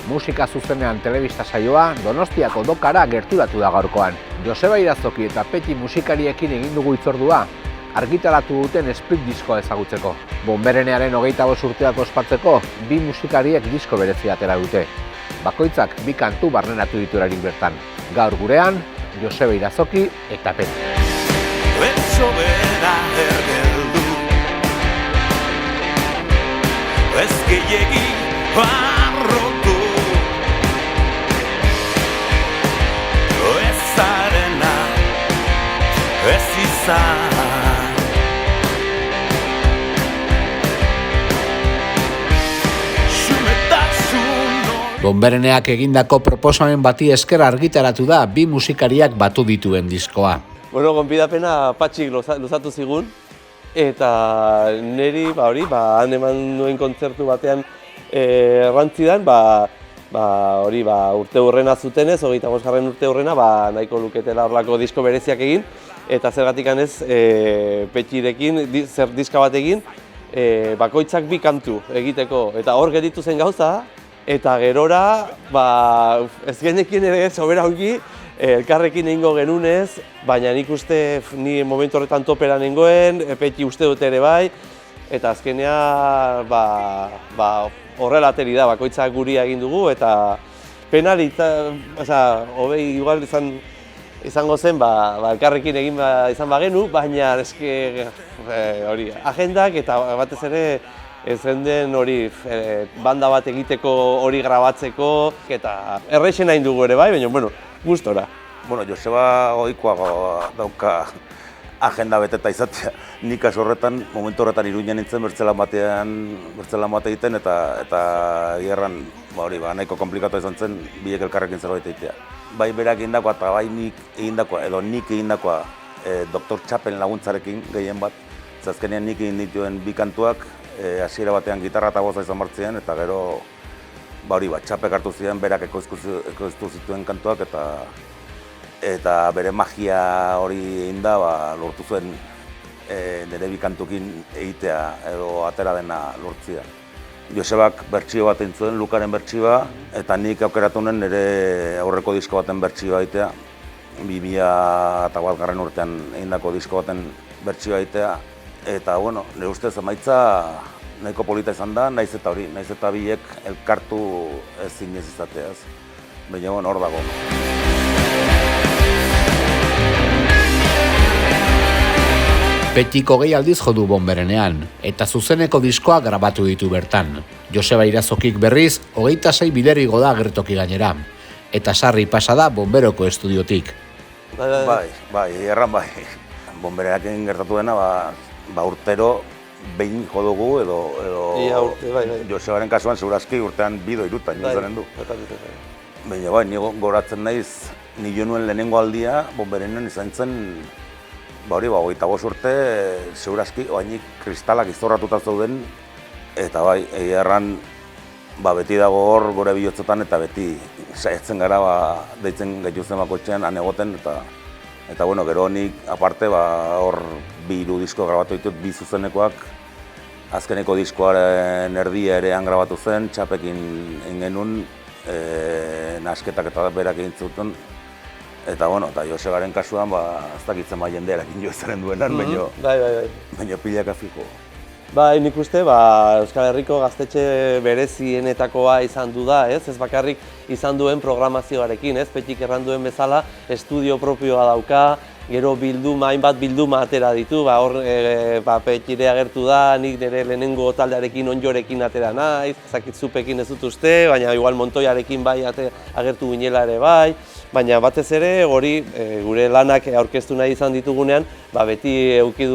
Musika zuzenean telebista saioa Donostiako dokara gerturatu da gaurkoan. Joseba Irazoki eta Peti musikariekin egin dugu hitzordua, argitaratu duten Split diskoa ezagutzeko. Bonberenearen 25 urteak ospatzeko, bi musikariek disko berezia atera dute. Bakoitzak bi kantu barneratu diturarik bertan. Gaur gurean, Joseba Irazoki eta Peti. Etxo bera ergeldu, ez gehiegi barrotu, ez zarena, ez izan. Bonbereneak egindako proposamen bati esker argitaratu da bi musikariak batu dituen diskoa. Bueno, gonbidapena Patxik luzatu zigun, eta niri, han eman nuen kontzertu batean errantzidan, urte hurrena zutenez, 25. urte hurrena, nahiko luketela horlako disko bereziak egin, eta zergatik ez Petxirekin, zer diska bat egin, bakoitzak bi kantu egiteko, eta hor geditu zen gauza, eta gerora, ez genekien ere sobera ongi, elkarrekin egingo genunez, baina nik uste ni momentu horretan topera nengoen, Petxi uste dut ere bai, eta azkenea horrela ateri da, bakoitzak guria egin dugu, eta penali, hobei igual izango zen, elkarrekin egin izan bagenu, baina eske hori, agendak eta batez ere ez den hori banda bat egiteko hori grabatzeko, eta errexen hain dugu ere bai, baina bueno, gustora. Joseba ohikoa dauka agenda beteta izatea. Nik kasu horretan, momentu horretan Iruñan nintzen bertzelan bat egiten eta gerran nahiko komplikatu izan zen biek elkarrekin zerbait egitea. Bai berak egindakoa eta bai nik egindakoa Dr. Txapen laguntzarekin gehien bat. Azkenean nik egin dituen bi kantuak, hasiera batean gitarra eta boza izan bartzien, eta gero Txapek hartu ziren, berak ekoiztu zituen kantuak, eta bere magia hori egin da, lortu zuen nire bi kantukin egitea edo atera dena lortzia. Josebak bertsio bat egin zuen, Lukaren bertsioa, eta nik aukeratu nuen nire aurreko disko baten bertsioa egitea. 2001. Urtean egindako disko baten bertsioa egitea. Eta, nire ustez emaitza nahiko polita izan da, nahiz eta biek elkartu ezin ez izateaz. Baina, hor dago. Petxik 20 aldiz jodu Bonberenean, eta zuzeneko diskoa grabatu ditu bertan. Joseba Irazokik berriz, 26 bider igo da agertoki gainera. Eta sarri pasa da Bonberoko estudiotik. Bai, erran bai. Bonbereakin gertatu dena, urtero behin jo dugu edo Josebaren kasuan segurazki urtean 2 edo 3 izanen du. Baina ni goratzen naiz, ni jo nuen lehenengo aldia Bonberenean izan zen 25 urte segurazki oainik kristalak izorratuta zeuden, eta erran beti dago hor gore bihotzetan eta beti saiatzen gara deitzen gaituzten bakoitzean han egoten, eta gero nik aparte hor 2 disko grabatu ditut, 2 zuzenekoak. Azkeneko diskoaren erdia ere han grabatu zen, Txapekin egin genuen, nasketak eta berak egin zuten. Eta Josebaren kasuan, ez dakitzen jendearekin jo ezaren duenan, baina pilaka fiko. Nik uste, Euskal Herriko gaztetxe berezienetakoa izan du da, ez bakarrik izan duen programazioarekin, Petxik erran duen bezala, estudio propioa dauka, gero hainbat bilduma atera ditu, hor Petxire agertu da, nik nire lehenengo taldearekin onjorekin atera naiz, Zakitzupekin ez dut uste, baina igual Montoiarekin bai agertu ginela ere bai, baina batez ere hori gure lanak aurkeztu nahi izan ditugunean, beti eduki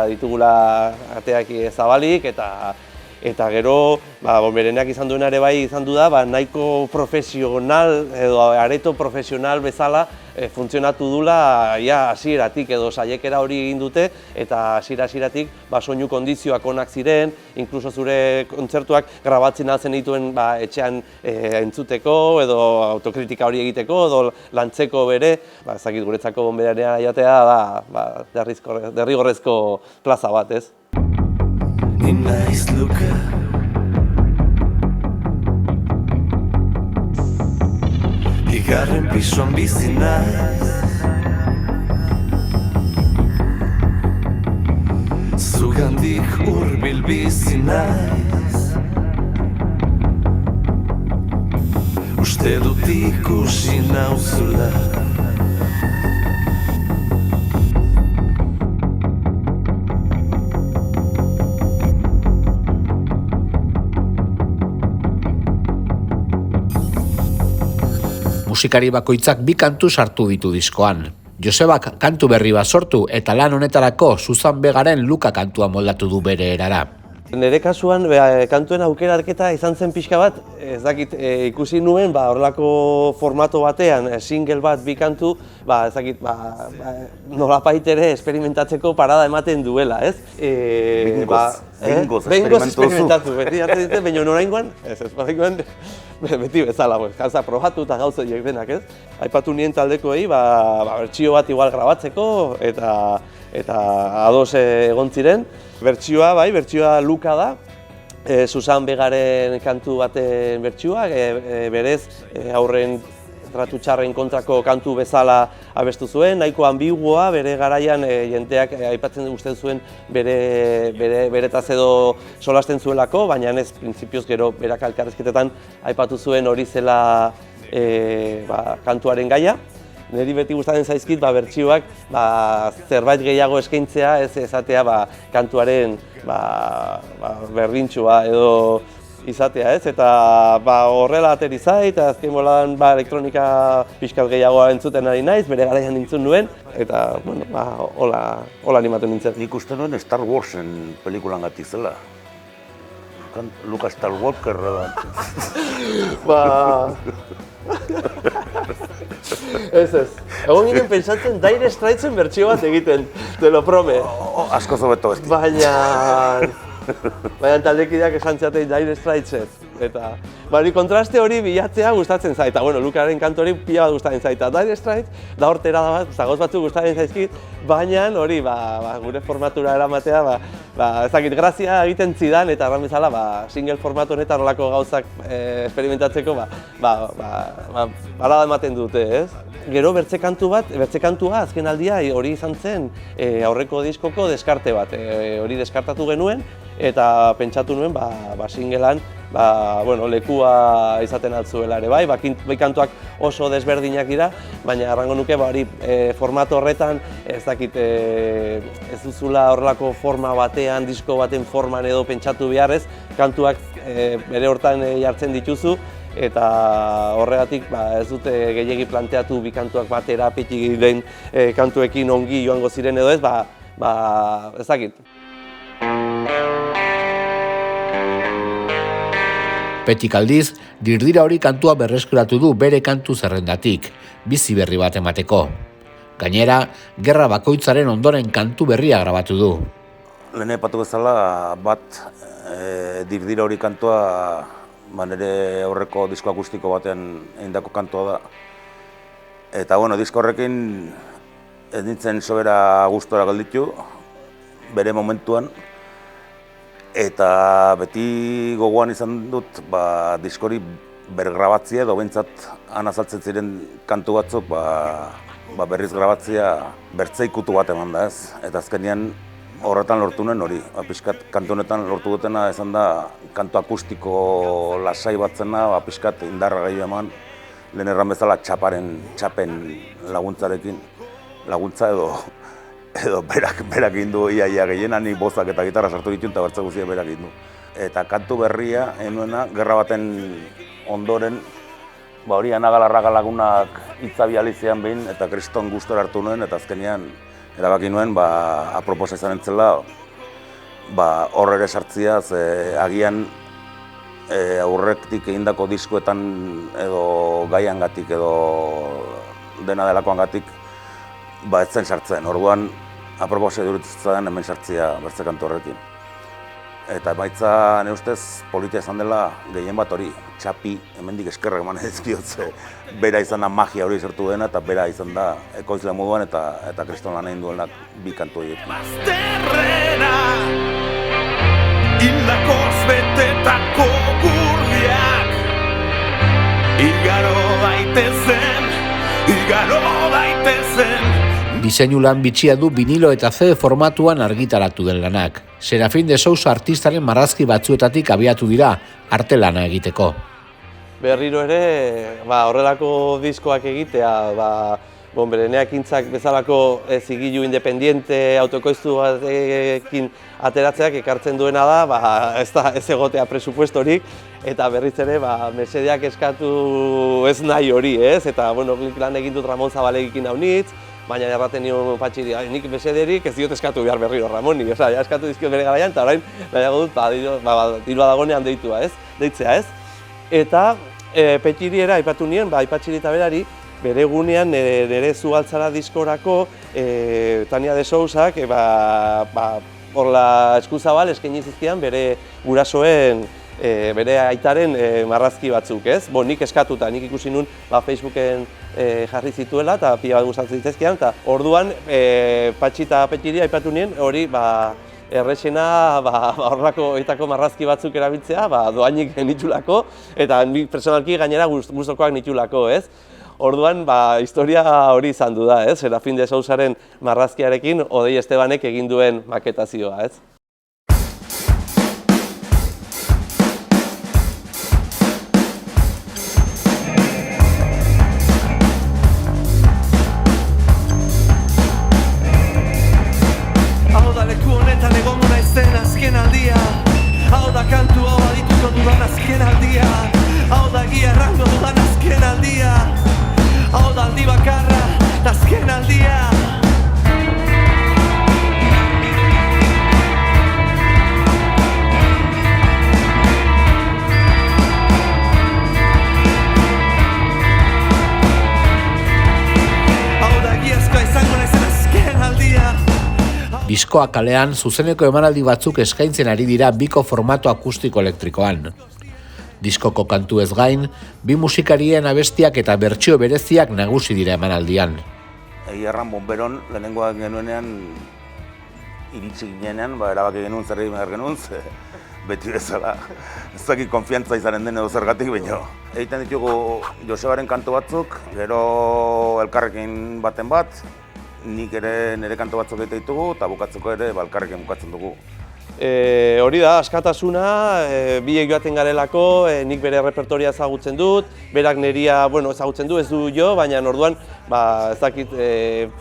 ditugula ateak zabalik, eta gero Bonbereneak izan duena ere bai izan du da, nahiko profesional edo areto profesional bezala funtzionatu dula hasieratik edo saiekera hori egin dute, eta hasieratik soinu kondizioak onak ziren, inkluso zure kontzertuak grabatzen altzen dituen etxean entzuteko edo autokritika hori egiteko edo lantzeko bere, ezakit guretzako Bonberenea jatea derrigorrezko plaza bat, ez? Naiz luka Bigarren pisoan bizi naiz, zugandik hurbil bizi naiz, uste dut ikusi nauzula. Musikari bakoitzak bi kantu sartu ditu diskoan. Josebak kantu berri bat sortu eta lan honetarako Susan Vegaren Luka kantua moldatu du bere erara. Nire kasuan kantuen aukera arketa izan zen pixka bat, ez dakit ikusi nuen horrelako formato batean single bat bi kantu, ez dakit nolapait ere esperimentatzeko parada ematen duela, ez? Behingoz esperimentatu, beti hartzen dite, baina oraingoan, beti bezala, gauza probatu eta gauza horiek denak, ez? Aipatu nien taldekoei, bertsio bat igual grabatzeko eta ados egon ziren. Bertsioa Luka da, Susan Vegaren kantu baten bertsioa, berez haurren tratu txarren kontrako kantu bezala abestu zuen, nahiko ambiguoa, bere garaian jenteak aipatzen usten zuen beretaz edo solasten zuelako, baina ez printzipioz gero berak elkarrizketetan aipatu zuen hori zela kantuaren gaia. Niri beti gustatzen zaizkit bertsioak zerbait gehiago eskaintzea, ez esatea kantuaren berdintxua edo izatea, ez? Eta horrela ateri zait, azken boladan elektronika pixkat gehiagoa entzuten ari naiz, bere garaian nintzun nuen, eta hola animatu nintzen. Nik uste nuen Star Warsen pelikulan gati zela. Luka Skywalker da. Ez. Egon ginen pentsatzen Dire Straitsen bertsio bat egiten, te lo prome. Asko zobeto besti. Baina taldekideak esan ziaten Dire Straitsen. Eta kontraste hori bilatzea gustatzen zait. Lukaren kantu hori pila bat gustatzen zait. Dire Straits da hortera da bat, zagoz batzuk gustatzen zaizkit, baina hori gure formatura eramatea, ez dakit grazia egiten zidan eta erran bezala single formatu honetan horrelako gauzak esperimentatzeko balada ematen dute, ez? Gero bertze kantua azken aldia hori izan zen aurreko diskoko deskarte bat. Hori deskartatu genuen eta pentsatu nuen singlean lekua izaten altzuela ere bai kantuak oso desberdinak dira, baina errango nuke hori formato horretan ez dakit ez duzula horrelako forma batean, disko baten forman edo pentsatu beharrez, kantuak bere hortan jartzen dituzu eta horregatik ez dute gehiegi planteatu bi kantuak batera peti den kantuekin ongi joango ziren edo ez, ez dakit. Petik aldiz, Dirdira hori kantua berreskuratu du bere kantu zerrendatik, bizi berri bat emateko. Gainera, gerra bakoitzaren ondoren kantu berria grabatu du. Lehen epatu bezala Dirdira hori kantua nire aurreko disko akustiko batean egindako kantua da. Eta disko horrekin ez nintzen sobera gustora gelditu, bere momentuan. Eta beti gogoan izan dut diskori bergrabatzea edo behintzat han azaltzen ziren kantu batzuk berriz grabatzea bertzeikutu bat eman da, ez? Eta azkenean horretan lortu nuen hori. Pixkat kantu honetan lortu dutena izan da kantu akustiko lasai bat zena, pixkat indarra gehiago eman, lehen erran bezala txapen laguntzarekin, laguntza edo berak egin du ia gehiena, ni bozak eta gitarra sartu ditun eta bertze guztia berak egin du. Eta kantu berria enuena, gerra baten ondoren, hori Anagalarraga lagunak hitzabializean behin eta kriston gustora hartu nuen eta azkenean erabaki nuen aproposa izan entzela hor ere sartzia, agian aurretik egindako diskoetan edo gaiangatik edo dena delakoangatik ez zen sartzen. Orduan aproposa iduritzen hemen sartzia bertze kantu horrekin. Eta baitza nire ustez politia izan dela gehien bat hori, txapi, hemendik eskerrak eman ezkiotze, bera izan da magia hori sortu dena eta bera izan da ekoizle moduan eta kriston lan egin duenak bi kantu horiek. Bazterrena, hildakoz betetako gurdiak, igaro daitezen. Diseinu lan bitxia du vinilo eta CD formatuan argitaratu den lanak. Serafín de Sousa artistaren marrazki batzuetatik abiatu dira arte lana egiteko. Berriro ere, horrelako diskoak egitea, bere neakintzak bezalako zigilu independiente autokoiztu batekin ateratzeak ekartzen duena da, ez egotea presupuestorik, eta berriz ere, mesedeak eskatu ez nahi hori, ez? Eta, nik lan egin dut Ramon Zabalegikin haunitz, baina erraten nion patxiri, nik mesederik ez diot eskatu behar berriro Ramoni, eskatu dizkio bere garaian, eta orain nahiago dut, dirua dagonean deitzea, ez? Eta Petxiriera aipatu nien, Patxiri eta berari, bere egunean nire Zuhaltzara diskorako Tania de Sousak horla eskuzabal eskaini zizkian bere gurasoen, bere aitaren marrazki batzuk, ez? Nik eskatuta, nik ikusi nun Facebooken jarri zituela eta pila bat gustatzen zitzaizkidan, eta orduan Patxi eta Petxiri aipatu nien hori errexena horrelako etako marrazki batzuk erabiltzea, doainik nitulako, eta nik personalki gainera gustokoak nitulako, ez? Orduan, historia hori izan du da, ez? Serafín de Sousaren marrazkiarekin Odei Estebanek egin duen maketazioa, ez? Hau da leku honetan egongo naizen azken aldia, hau da kantu hau adituko dudan azken aldia, hau da gia errango dudan azken aldia, hau da aldi bakarra, azken aldia. Hau da giazkoa izango naizen azken aldia. Diskoa kalean zuzeneko emanaldi batzuk eskaintzen ari dira biko formato akustiko elektrikoan. Diskoko kantuez gain, bi musikarien abestiak eta bertsio bereziak nagusi dira emanaldian. Egia erran Bonberon lehenengoak genuenean, iritsi ginenean, erabaki genuen zer egin behar genuen, beti bezala. Ez dakit konfiantza izanen den edo zergatik baino. Egiten ditugu Josebaren kantu batzuk, gero elkarrekin baten bat, nik ere nire kantu batzuk egiten ditugu, eta bukatzeko ere elkarrekin bukatzen dugu. Hori da, askatasuna, biek joaten garelako, nik bere repertoria ezagutzen dut, berak neria ezagutzen du, ez du jo, baina orduan, ez dakit...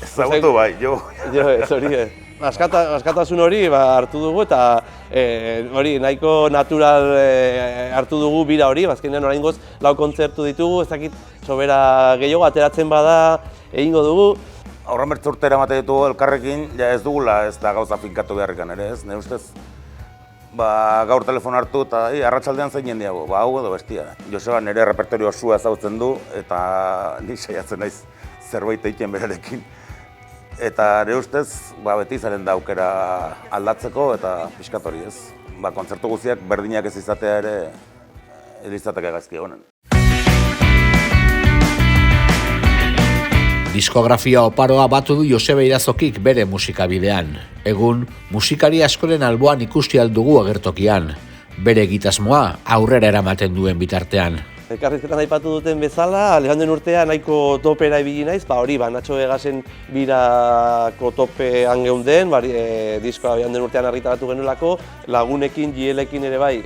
Ezagutu bai, jo. Ez hori, askatasun hori hartu dugu eta hori nahiko natural hartu dugu bira hori, azkenean oraingoz 4 kontzertu ditugu, ez dakit sobera gehiago ateratzen bada egingo dugu. Aurren bertze urtera emate ditugu elkarrekin, ez dugula ez da gauza finkatu beharrikan ere, ez? Nire ustez, gaur telefon hartu eta arratsaldean zein jendiago, hau edo bestia. Joseba nire repertorio osua ezagutzen du eta ni saiatzen naiz zerbait egiten berarekin. Eta nire ustez, beti izaren da aukera aldatzeko eta pixkat hori, ez? Kontzertu guztiak berdinak ez izatea ere izateke gaizki egonen. Diskografia oparoa batu du Joseba Irazokik bere musikabidean. Egun, musikari askoren alboan ikusi aldugu agertokian. Bere egitasmoa aurrera eramaten duen bitartean. Elkarrizketan aipatu duten bezala, joan den urtean nahiko topera ibili naiz, hori, Natxo Vegasen birako topean geunden, diskoa joan den urtean argitaratu genuelako, lagunekin, Gielekin ere bai,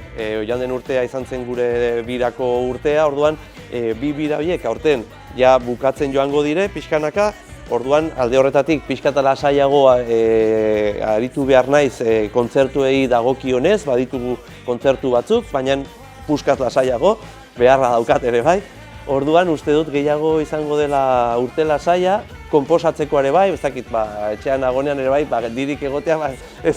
joan den urtea izan zen gure birako urtea, orduan, bi bira horiek aurten ja bukatzen joango dire, pixkanaka, orduan alde horretatik pixkata lasaiago aritu behar naiz kontzertuei dagokionez, baditugu kontzertu batzuk, baina puskat lasaiago, beharra daukat ere bai. Orduan uste dut gehiago izango dela urte lasaia, konposatzeko ere bai, ez dakit etxean agonean ere bai, dirik egotea, ez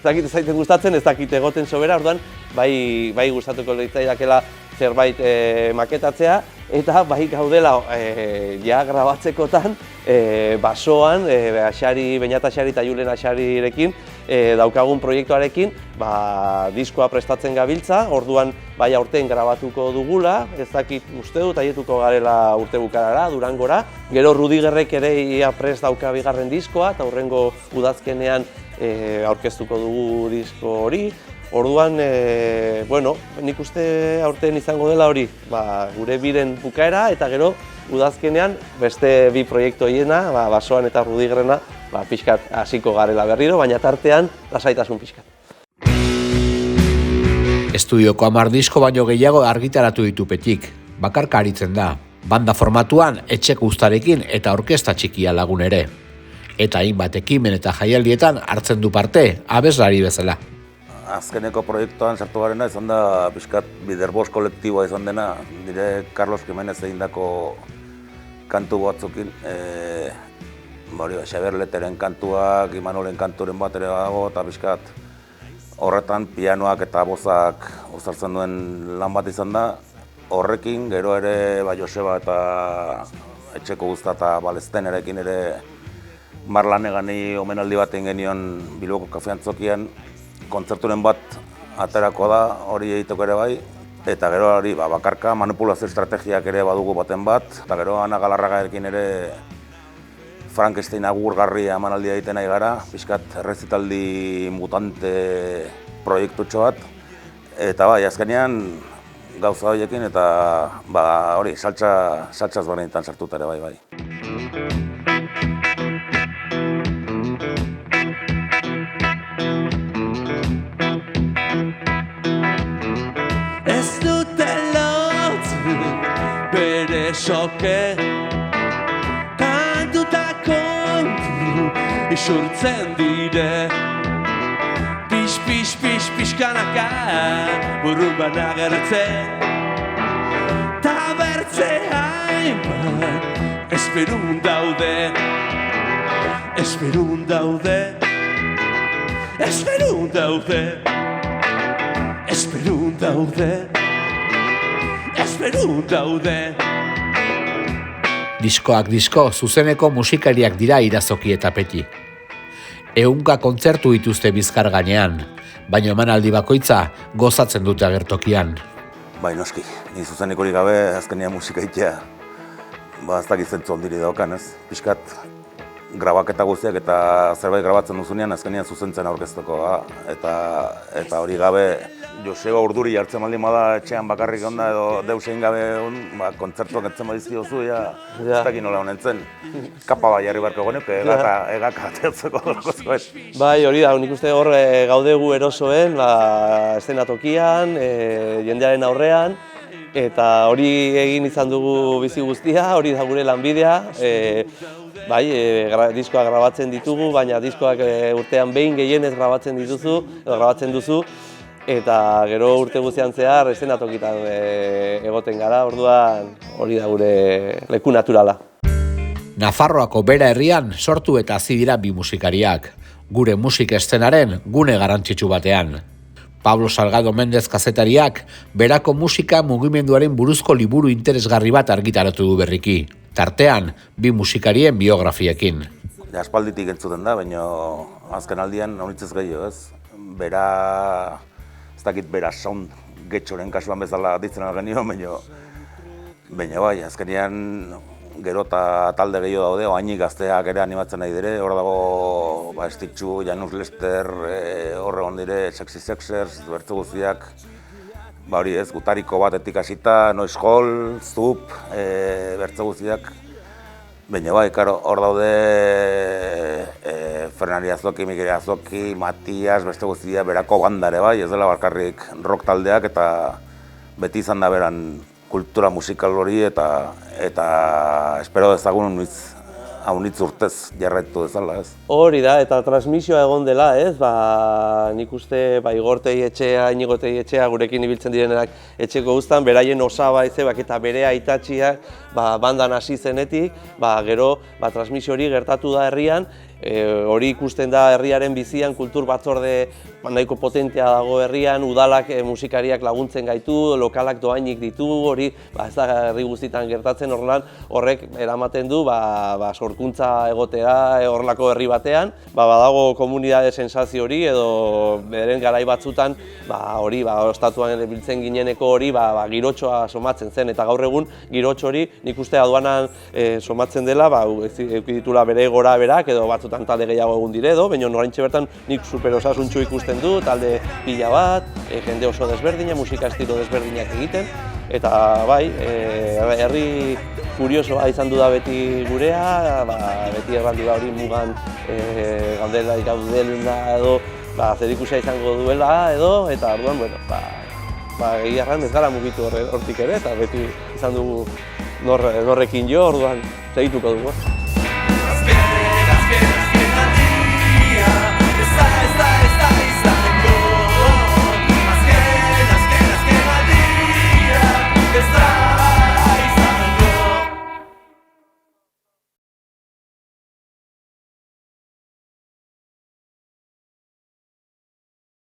dakit ez zaiten gustatzen, ez dakit egoten sobera, orduan bai gustatuko litzaidakela zerbait maketatzea, eta bai gaudela ja grabatzekotan basoan, Beñat Axari eta Julen Axarirekin daukagun proiektuarekin, diskoa prestatzen gabiltza, orduan bai aurten grabatuko dugula, ez dakit uste dut, aietuko garela urte bukarara, Durangora. Gero Rudigerrek ere ia prest dauka bigarren diskoa, eta hurrengo udazkenean aurkeztuko dugu disko hori. Orduan, nik uste aurten izango dela hori, gure biren bukaera, eta gero udazkenean beste bi proiektu horiena, Basoan eta Rudigerrena, pixkat hasiko garela berriro, baina tartean lasaitasun pixkat. Estudioko 10 disko baino gehiago argitaratu ditu Petik, bakarka aritzen da. Banda formatuan etxeko uztarekin eta orkesta txikia lagun ere. Eta hainbat ekimen eta jaialdietan hartzen du parte, abeslari bezala. Azkeneko proiektuan sartu garena izan da pixkat Biderbos kolektiboa izan dena, nire Carlos Jimenez egindako kantu batzukin. Xabier Leteren kantuak, Imanolen kanturen bat ere dago, eta pixkat horretan pianoak eta bozak uztartzen duen lan bat izan da. Horrekin, gero ere Joseba eta etxeko guzta eta Balestenerekin ere Marlanegani omenaldi bat egin genion Bilboko kafeantzokian. Kontzerturen bat aterako da, hori egiteko ere bai. Eta gero hori bakarka manipulazio estrategiak ere badugu baten bat. Eta gero Ana Galarragarekin ere Frankenstein agurgarri emanaldia egiten nahi gara. Pixkat errezitaldi mutante proiektutxo bat. Eta azkenean gauza horiekin eta hori saltsaz barnetan sartuta ere bai. Ez dute lotzen bere soke, kantuta kontu isurtzen dire. Pixkanaka burruan agertzen, ta bertze hainbat esperun daude, esperun daude, esperun daude, esperun daude, esperun daude. Diskoak disko, zuzeneko musikariak dira Irazoki eta Peti. 100 kontzertu dituzte Bizkar gainean, baina emanaldi bakoitza gozatzen dute agertokian. Bai, noski, ni zuzenekorik gabe azkenean musika egitea, ez dakit zentzu ondiri daukan, ez? Pixkat grabaketa guztiak eta zerbait grabatzen duzunean azkenean zuzentzen aurkezteko, eta hori gabe Joseba Urduri jartzen baldin bada etxean bakarrik onda edo deus egin gabe kontzertuak entzen badizkiozu, ez dakit nola honentzen. Kapa bai jarri beharko genuke, egak ateatzeko dolko. Bai, hori da, nik uste hor gaudegu erosoen, eszenatokian, jendearen aurrean, eta hori egin izan dugu bizi guztia, hori da gure lanbidea. Bai, diskoak grabatzen ditugu, baina diskoak urtean behin gehienez grabatzen duzu, eta gero urte guztian zehar eszenatokitan egoten gara, orduan hori da gure leku naturala. Nafarroako Bera herrian sortu eta hazi dira bi musikariak, gure musika eszenaren gune garrantzitsu batean. Pablo Salgado Mendez kazetariak berako musika mugimenduaren buruzko liburu interesgarri bat argitaratu du berriki, tartean bi musikarien biografiekin. Aspalditik entzuten da, baina azken aldian honitzez gehiago, ez? Bera, ez dakit Bera sound getxoren kasuan bezala ditzen genio, baina bai, azkenean gero eta talde gehiago daude, oainik gazteak ere animatzen nahi dire, hor dago Stitchu, Janus Lester, hor egon dire, Sexy Sexers, bertze guztiak, hori ez, gutariko batetik hasita, Noise Hall, Zup, bertze guztiak, baina bai, hor daude Fernari Azoki, Mikel Azoki, Matias, beste guztiak, berako bandare bai, ez dela bakarrik rock taldeak eta beti izan da beran kultura musikal hori eta espero dezagun haunitz urtez jarraitu dezala, ez? Hori da, eta transmisioa egon dela, ez? Nik uste Igortei etxea, Inigotei etxea, gurekin ibiltzen direnak etxeko guztan, beraien osaba ezebak eta bere aitatxiak bandan hasi zenetik, gero transmisio hori gertatu da herrian, hori ikusten da herriaren bizian kultur batzorde nahiko potentea dago herrian, udalak musikariak laguntzen gaitu, lokalak doainik ditu, hori ez da herri guztietan gertatzen horrek eramaten du sorkuntza egotera horrelako herri batean, badago komunitate sensazio hori edo beren garai batzutan hori ostatuan biltzen gineneko hori girotxoa somatzen zen eta gaur egun girotxo hori nik uste aduanan somatzen dela ditula bere gora berak edo batzutan talde gehiago egun dire edo, baina oraintxe bertan nik super osasuntsu ikusten du, talde pila bat, jende oso desberdina, musika estilo desberdinak egiten eta herri kuriosoa izan du da beti gurea, beti errandu da hori mugan gaudela edo zerikusia izango duela edo, eta orduan, egia erran ez gara mugitu hortik ere, eta beti izan dugu norrekin jo, orduan segituko dugu.